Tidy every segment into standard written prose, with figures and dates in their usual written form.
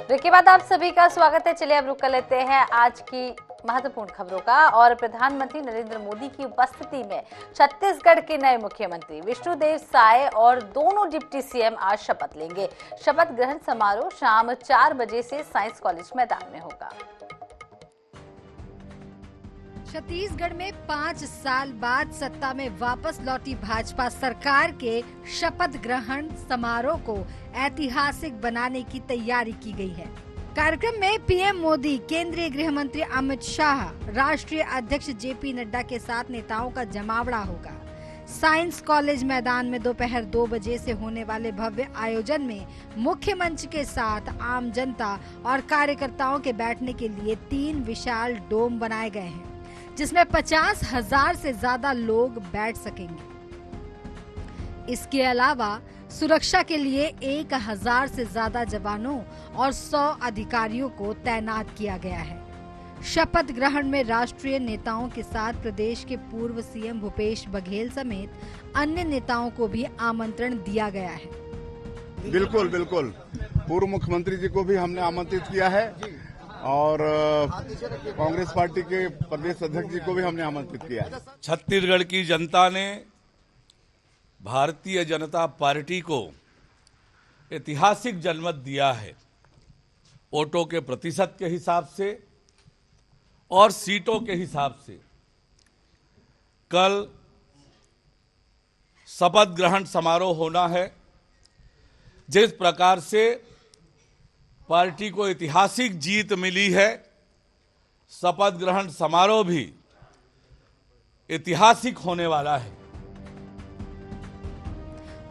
Break के बाद आप सभी का स्वागत है। चलिए अब रुक कर लेते हैं आज की महत्वपूर्ण खबरों का। और प्रधानमंत्री नरेंद्र मोदी की उपस्थिति में छत्तीसगढ़ के नए मुख्यमंत्री विष्णुदेव साय और दोनों डिप्टी सीएम आज शपथ लेंगे। शपथ ग्रहण समारोह शाम 4 बजे से साइंस कॉलेज मैदान में होगा। छत्तीसगढ़ में 5 साल बाद सत्ता में वापस लौटी भाजपा सरकार के शपथ ग्रहण समारोह को ऐतिहासिक बनाने की तैयारी की गई है। कार्यक्रम में पीएम मोदी, केंद्रीय गृह मंत्री अमित शाह, राष्ट्रीय अध्यक्ष जेपी नड्डा के साथ नेताओं का जमावड़ा होगा। साइंस कॉलेज मैदान में दोपहर 2 बजे से होने वाले भव्य आयोजन में मुख्य मंच के साथ आम जनता और कार्यकर्ताओं के बैठने के लिए 3 विशाल डोम बनाए गए हैं, जिसमें 50,000 से ज्यादा लोग बैठ सकेंगे। इसके अलावा सुरक्षा के लिए 1,000 से ज्यादा जवानों और 100 अधिकारियों को तैनात किया गया है। शपथ ग्रहण में राष्ट्रीय नेताओं के साथ प्रदेश के पूर्व सीएम भूपेश बघेल समेत अन्य नेताओं को भी आमंत्रण दिया गया है। बिल्कुल बिल्कुल, पूर्व मुख्यमंत्री जी को भी हमने आमंत्रित किया है और कांग्रेस पार्टी के प्रदेश अध्यक्ष जी को भी हमने आमंत्रित किया है। छत्तीसगढ़ की जनता ने भारतीय जनता पार्टी को ऐतिहासिक जनमत दिया है। वोटों के प्रतिशत के हिसाब से और सीटों के हिसाब से। कल शपथ ग्रहण समारोह होना है। जिस प्रकार से पार्टी को ऐतिहासिक जीत मिली है, शपथ ग्रहण समारोह भी ऐतिहासिक होने वाला है।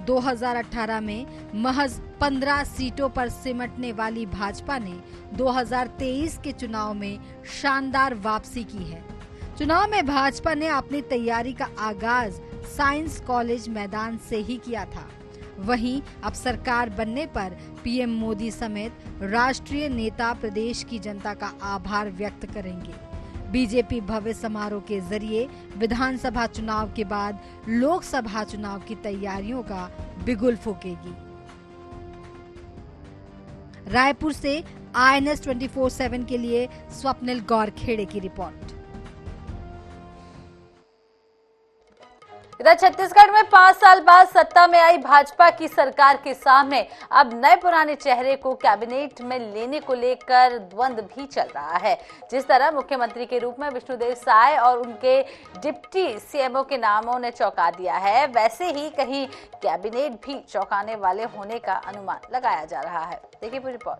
2018 में महज 15 सीटों पर सिमटने वाली भाजपा ने 2023 के चुनाव में शानदार वापसी की है। चुनाव में भाजपा ने अपनी तैयारी का आगाज साइंस कॉलेज मैदान से ही किया था। वहीं अब सरकार बनने पर पीएम मोदी समेत राष्ट्रीय नेता प्रदेश की जनता का आभार व्यक्त करेंगे। बीजेपी भव्य समारोह के जरिए विधानसभा चुनाव के बाद लोकसभा चुनाव की तैयारियों का बिगुल फूकेगी। रायपुर से INS 24/7 के लिए स्वप्निल गौरखेड़े की रिपोर्ट। इधर छत्तीसगढ़ में 5 साल बाद सत्ता में आई भाजपा की सरकार के सामने अब नए पुराने चेहरे को कैबिनेट में लेने को लेकर द्वंद्व भी चल रहा है। जिस तरह मुख्यमंत्री के रूप में विष्णुदेव साय और उनके डिप्टी सीएमओ के नामों ने चौंका दिया है, वैसे ही कहीं कैबिनेट भी चौंकाने वाले होने का अनुमान लगाया जा रहा है। देखिए पूरी रिपोर्ट।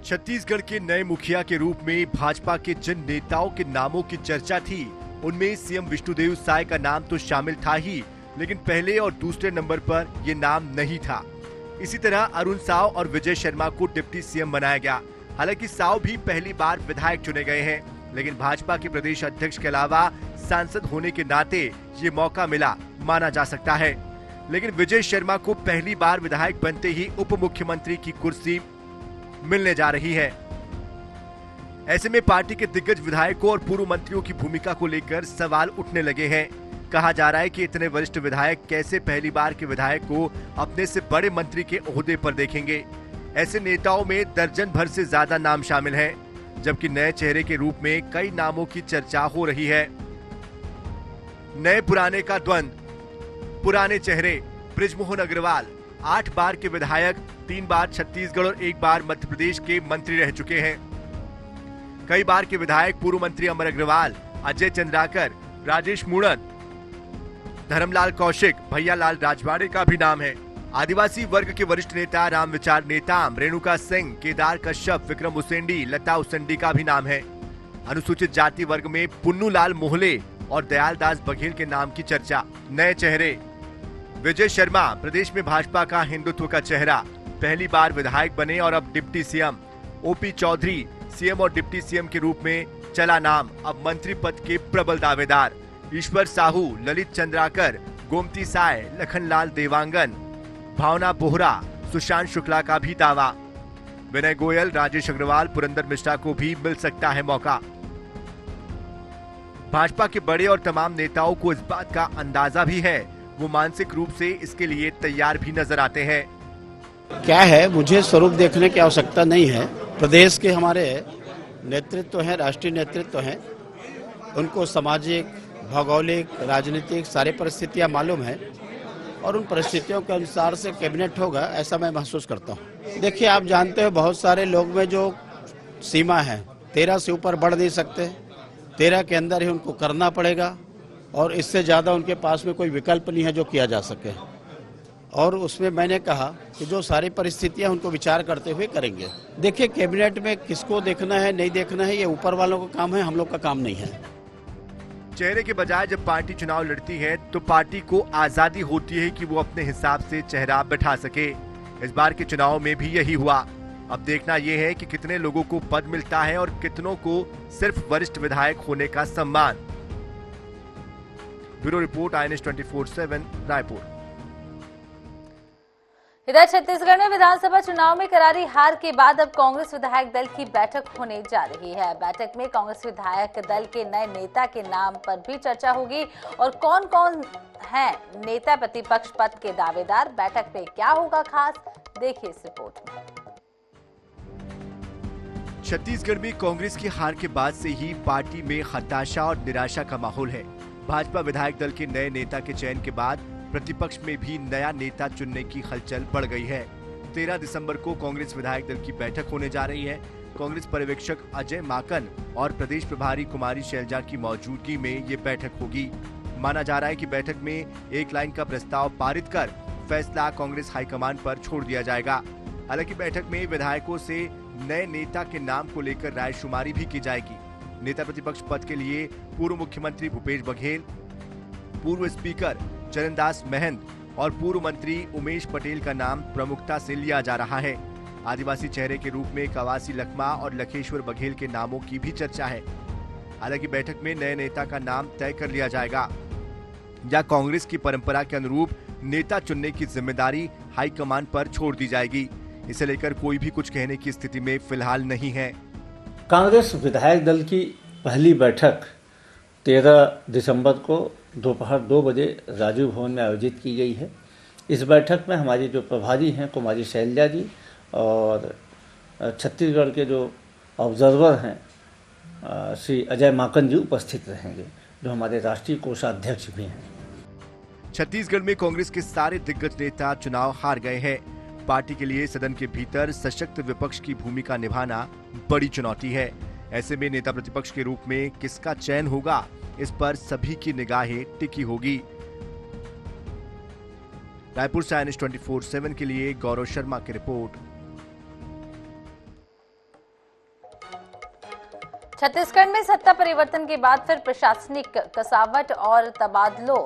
छत्तीसगढ़ के नए मुखिया के रूप में भाजपा के जिन नेताओं के नामों की चर्चा थी, उनमें सीएम विष्णुदेव साय का नाम तो शामिल था ही, लेकिन पहले और दूसरे नंबर पर ये नाम नहीं था। इसी तरह अरुण साव और विजय शर्मा को डिप्टी सीएम बनाया गया। हालांकि साव भी पहली बार विधायक चुने गए हैं, लेकिन भाजपा के प्रदेश अध्यक्ष के अलावा सांसद होने के नाते ये मौका मिला माना जा सकता है। लेकिन विजय शर्मा को पहली बार विधायक बनते ही उप मुख्यमंत्री की कुर्सी मिलने जा रही है। ऐसे में पार्टी के दिग्गज विधायकों और पूर्व मंत्रियों की भूमिका को लेकर सवाल उठने लगे हैं। कहा जा रहा है कि इतने वरिष्ठ विधायक कैसे पहली बार के विधायक को अपने से बड़े मंत्री के ओहदे पर देखेंगे। ऐसे नेताओं में दर्जन भर से ज्यादा नाम शामिल हैं, जबकि नए चेहरे के रूप में कई नामों की चर्चा हो रही है। नए पुराने का द्वंद्व। पुराने चेहरे बृजमोहन अग्रवाल 8 बार के विधायक, 3 बार छत्तीसगढ़ और 1 बार मध्य प्रदेश के मंत्री रह चुके हैं। कई बार के विधायक पूर्व मंत्री अमर अग्रवाल, अजय चंद्राकर, राजेश मूणत, धर्मलाल कौशिक, भैयालाल राजवाड़े का भी नाम है। आदिवासी वर्ग के वरिष्ठ नेता रामविचार नेताम, रेणुका सिंह, केदार कश्यप, विक्रम उसेंडी, लता उसेंडी का भी नाम है। अनुसूचित जाति वर्ग में पुन्नूलाल मोहले और दयालदास बघेल के नाम की चर्चा। नए चेहरे। विजय शर्मा प्रदेश में भाजपा का हिंदुत्व का चेहरा, पहली बार विधायक बने और अब deputy CM. OP Chaudhary CM और डिप्टी सीएम के रूप में चला नाम, अब मंत्री पद के प्रबल दावेदार। ईश्वर साहू, ललित चंद्राकर, गोमती साय, लखनलाल देवांगन, भावना बोहरा, सुशांत शुक्ला का भी दावा। विनय गोयल, राजेश अग्रवाल, पुरंदर मिश्रा को भी मिल सकता है मौका। भाजपा के बड़े और तमाम नेताओं को इस बात का अंदाजा भी है, वो मानसिक रूप से इसके लिए तैयार भी नजर आते हैं। क्या है, मुझे स्वरूप देखने की आवश्यकता नहीं है। प्रदेश के हमारे नेतृत्व हैं, राष्ट्रीय नेतृत्व हैं, उनको सामाजिक, भौगोलिक, राजनीतिक सारी परिस्थितियां मालूम है और उन परिस्थितियों के अनुसार से कैबिनेट होगा, ऐसा मैं महसूस करता हूं। देखिए, आप जानते हो बहुत सारे लोग में जो सीमा है 13 से ऊपर बढ़ नहीं सकते, 13 के अंदर ही उनको करना पड़ेगा और इससे ज़्यादा उनके पास में कोई विकल्प नहीं है जो किया जा सके। और उसमें मैंने कहा कि जो सारी परिस्थितियां उनको विचार करते हुए करेंगे। देखिए, कैबिनेट में किसको देखना है नहीं देखना है ये ऊपर वालों का काम है, हम लोग का काम नहीं है। चेहरे के बजाय जब पार्टी चुनाव लड़ती है तो पार्टी को आजादी होती है कि वो अपने हिसाब से चेहरा बैठा सके। इस बार के चुनाव में भी यही हुआ। अब देखना यह है कि कितने लोगों को पद मिलता है और कितनों को सिर्फ वरिष्ठ विधायक होने का सम्मान। Bureau report, INS 24/7 Raipur. इधर छत्तीसगढ़ में विधानसभा चुनाव में करारी हार के बाद अब कांग्रेस विधायक दल की बैठक होने जा रही है। बैठक में कांग्रेस विधायक दल के नए नेता के नाम पर भी चर्चा होगी और कौन कौन हैं नेता प्रतिपक्ष पद के दावेदार, बैठक में क्या होगा खास, देखिए इस रिपोर्ट में। छत्तीसगढ़ में कांग्रेस की हार के बाद से ही पार्टी में हताशा और निराशा का माहौल है। भाजपा विधायक दल के नए नेता के चयन के बाद प्रतिपक्ष में भी नया नेता चुनने की हलचल बढ़ गई है। 13 दिसंबर को कांग्रेस विधायक दल की बैठक होने जा रही है। कांग्रेस पर्यवेक्षक अजय माकन और प्रदेश प्रभारी कुमारी शैलजा की मौजूदगी में ये बैठक होगी। माना जा रहा है कि बैठक में एक लाइन का प्रस्ताव पारित कर फैसला कांग्रेस हाईकमान पर छोड़ दिया जाएगा। हालांकि बैठक में विधायकों से नए नेता के नाम को लेकर रायशुमारी भी की जाएगी। नेता प्रतिपक्ष पद के लिए पूर्व मुख्यमंत्री भूपेश बघेल, पूर्व स्पीकर चरणदास महंत और पूर्व मंत्री उमेश पटेल का नाम प्रमुखता से लिया जा रहा है। आदिवासी चेहरे के रूप में कवासी लखमा और लखेश्वर बघेल के नामों की भी चर्चा है। हालांकि बैठक में नए नेता का नाम तय कर लिया जाएगा या कांग्रेस की परंपरा के अनुरूप नेता चुनने की जिम्मेदारी हाईकमान पर छोड़ दी जाएगी, इसे लेकर कोई भी कुछ कहने की स्थिति में फिलहाल नहीं है। कांग्रेस विधायक दल की पहली बैठक 13 दिसंबर को दोपहर 2 बजे राजीव भवन में आयोजित की गई है। इस बैठक में हमारी जो प्रभारी हैं कुमारी शैलजा जी और छत्तीसगढ़ के जो ऑब्जर्वर हैं श्री अजय माकन जी उपस्थित रहेंगे, जो हमारे राष्ट्रीय कोषाध्यक्ष भी हैं। छत्तीसगढ़ में कांग्रेस के सारे दिग्गज नेता चुनाव हार गए हैं। पार्टी के लिए सदन के भीतर सशक्त विपक्ष की भूमिका निभाना बड़ी चुनौती है। ऐसे में नेता प्रतिपक्ष के रूप में किसका चयन होगा, इस पर सभी की निगाहें टिकी होगी। रायपुर से INS 24/7 के लिए गौरव शर्मा की रिपोर्ट। छत्तीसगढ़ में सत्ता परिवर्तन के बाद फिर प्रशासनिक कसावट और तबादलों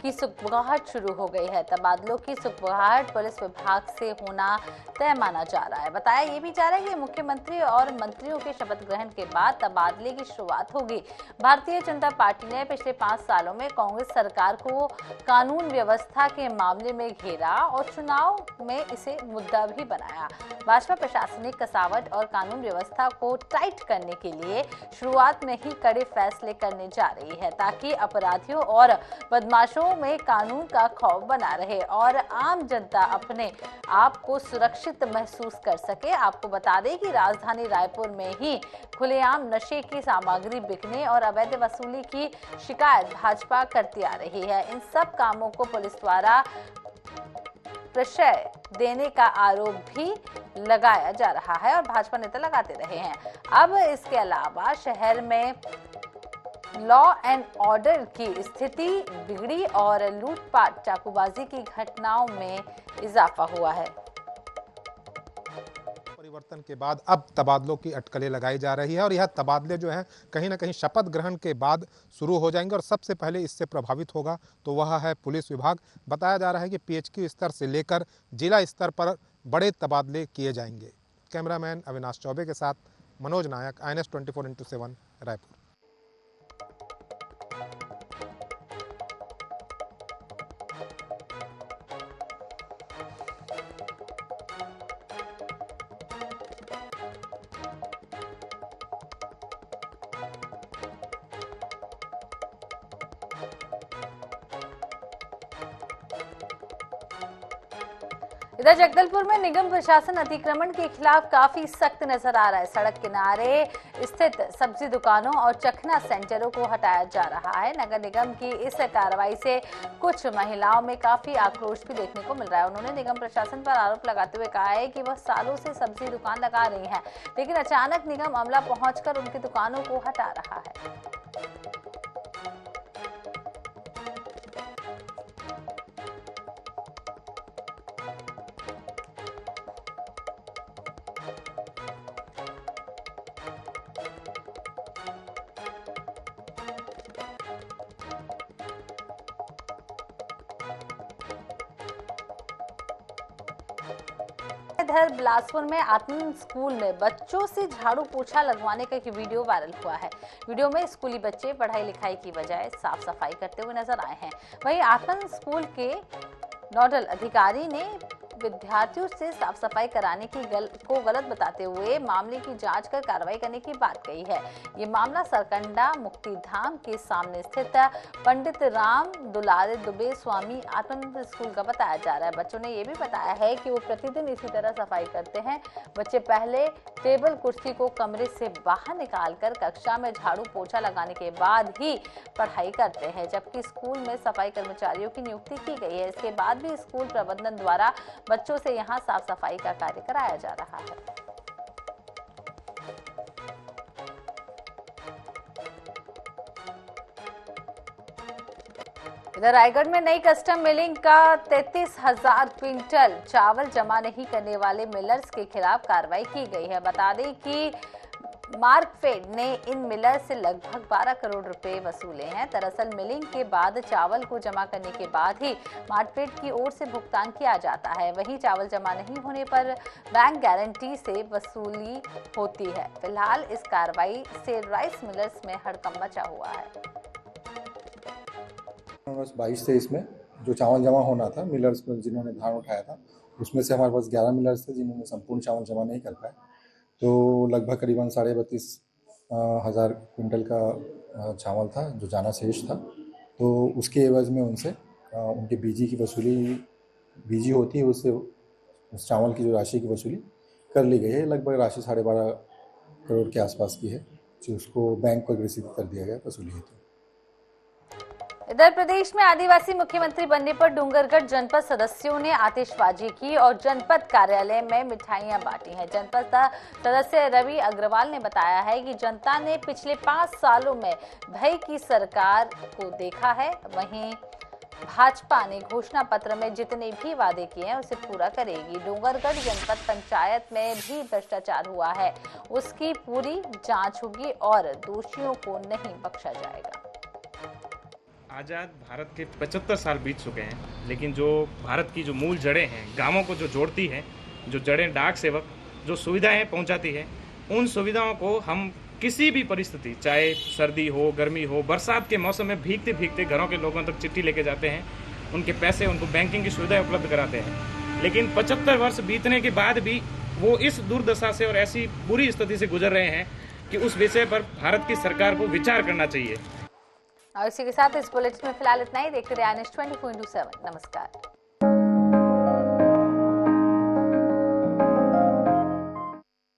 की सुगबुगाहट शुरू हो गई है। तबादलों की सुगबुगाहट पुलिस विभाग से होना तय माना जा रहा है। बताया ये भी जा रहा है कि मुख्यमंत्री और मंत्रियों के शपथ ग्रहण के बाद तबादले की शुरुआत होगी। भारतीय जनता पार्टी ने पिछले 5 सालों में कांग्रेस सरकार को कानून व्यवस्था के मामले में घेरा और चुनाव में इसे मुद्दा भी बनाया। भाजपा प्रशासनिक कसावट और कानून व्यवस्था को टाइट करने के लिए शुरुआत में ही कड़े फैसले करने जा रही है, ताकि अपराधियों और बदमाशों में कानून का खौफ बना रहे और आम जनता अपने आप को सुरक्षित महसूस कर सके। आपको बता दें कि राजधानी रायपुर में ही खुलेआम नशे की सामग्री बिकने और अवैध वसूली की शिकायत भाजपा करती आ रही है। इन सब कामों को पुलिस द्वारा प्रश्रय देने का आरोप भी लगाया जा रहा है और भाजपा नेता लगाते रहे हैं। अब इसके अलावा शहर में लॉ एंड ऑर्डर की स्थिति बिगड़ी और लूटपाट, चाकूबाजी की घटनाओं में इजाफा हुआ है। परिवर्तन के बाद अब तबादलों की अटकलें लगाई जा रही है और यह तबादले जो हैं कहीं ना कहीं शपथ ग्रहण के बाद शुरू हो जाएंगे और सबसे पहले इससे प्रभावित होगा तो वह है पुलिस विभाग। बताया जा रहा है कि PHQ स्तर से लेकर जिला स्तर पर बड़े तबादले किए जाएंगे। कैमरामैन अविनाश चौबे के साथ मनोज नायक, INS 24/7 रायपुर। इधर जगदलपुर में निगम प्रशासन अतिक्रमण के खिलाफ काफी सख्त नजर आ रहा है। सड़क किनारे स्थित सब्जी दुकानों और चखना सेंटरों को हटाया जा रहा है। नगर निगम की इस कार्रवाई से कुछ महिलाओं में काफी आक्रोश भी देखने को मिल रहा है। उन्होंने निगम प्रशासन पर आरोप लगाते हुए कहा है कि वह सालों से सब्जी दुकान लगा रही है, लेकिन अचानक निगम अमला पहुंचकर उनकी दुकानों को हटा रहा है। इधर बिलासपुर में आत्मन स्कूल में बच्चों से झाड़ू पोछा लगवाने का एक वीडियो वायरल हुआ है। वीडियो में स्कूली बच्चे पढ़ाई लिखाई की बजाय साफ सफाई करते हुए नजर आए हैं। वहीं आत्मन स्कूल के नोडल अधिकारी ने विद्यार्थियों से साफ सफाई कराने को गलत बताते हुए मामले की जांच कर कार्रवाई करने की बात कही है। ये मामला सरकंडा मुक्तिधाम के सामने स्थित पंडित राम दुलारे दुबे स्वामी आत्मानंद स्कूल का बताया जा रहा है। बच्चों ने ये भी बताया है कि वो प्रतिदिन इसी तरह सफाई करते हैं। बच्चे पहले टेबल कुर्सी को कमरे से बाहर निकालकर कक्षा में झाड़ू पोछा लगाने के बाद ही पढ़ाई करते हैं, जबकि स्कूल में सफाई कर्मचारियों की नियुक्ति की गई है। इसके बाद भी स्कूल प्रबंधन द्वारा बच्चों से यहां साफ सफाई का कार्य कराया जा रहा है। इधर रायगढ़ में नई कस्टम मिलिंग का 33,000 क्विंटल चावल जमा नहीं करने वाले मिलर्स के खिलाफ कार्रवाई की गई है। बता दें कि मार्कफेड ने इन मिलर से लगभग 12 करोड़ रुपए वसूले हैं। दरअसल मिलिंग के बाद चावल को जमा करने के बाद ही मार्कफेड की ओर से भुगतान किया जाता है। वहीं चावल जमा नहीं होने पर बैंक गारंटी से वसूली होती है। फिलहाल इस कार्रवाई से राइस मिलर्स में हड़कंप मचा हुआ है। 22-23 में जो चावल जमा होना था मिलर्स पर जिन्होंने धान उठाया था, उसमें से हमारे पास 11 मिलर्स थे जिन्होंने संपूर्ण चावल जमा नहीं कर पाए। तो लगभग करीबन 32,500 क्विंटल का चावल था जो जाना शेष था। तो उसके एवज में उनसे उनके बीजी की वसूली, बीजी होती है उससे उस चावल की जो राशि की वसूली कर ली गई है। लगभग राशि 12.5 करोड़ के आसपास की है, जो उसको बैंक को रिसीव कर दिया गया वसूली हेतु। इधर प्रदेश में आदिवासी मुख्यमंत्री बनने पर डूंगरगढ़ जनपद सदस्यों ने आतिशबाजी की और जनपद कार्यालय में मिठाइयां बांटी हैं। जनपद सदस्य रवि अग्रवाल ने बताया है कि जनता ने पिछले 5 सालों में भय की सरकार को देखा है। वहीं भाजपा ने घोषणा पत्र में जितने भी वादे किए हैं उसे पूरा करेगी। डूंगरगढ़ जनपद पंचायत में भी भ्रष्टाचार हुआ है, उसकी पूरी जांच होगी और दोषियों को नहीं बख्शा जाएगा। आज़ाद भारत के 75 साल बीत चुके हैं, लेकिन जो भारत की जो मूल जड़ें हैं, गांवों को जो जोड़ती हैं, जो जड़ें डाक सेवक जो सुविधाएं पहुंचाती है, उन सुविधाओं को हम किसी भी परिस्थिति, चाहे सर्दी हो, गर्मी हो, बरसात के मौसम में भीगते भीगते घरों के लोगों तक चिट्ठी लेके जाते हैं, उनके पैसे, उनको बैंकिंग की सुविधाएं उपलब्ध कराते हैं। लेकिन 75 वर्ष बीतने के बाद भी वो इस दुर्दशा से और ऐसी बुरी स्थिति से गुजर रहे हैं कि उस विषय पर भारत की सरकार को विचार करना चाहिए। और इसी के साथ इस बुलेटिन में फिलहाल इतना ही। देखते रहिए INS 24/7। नमस्कार।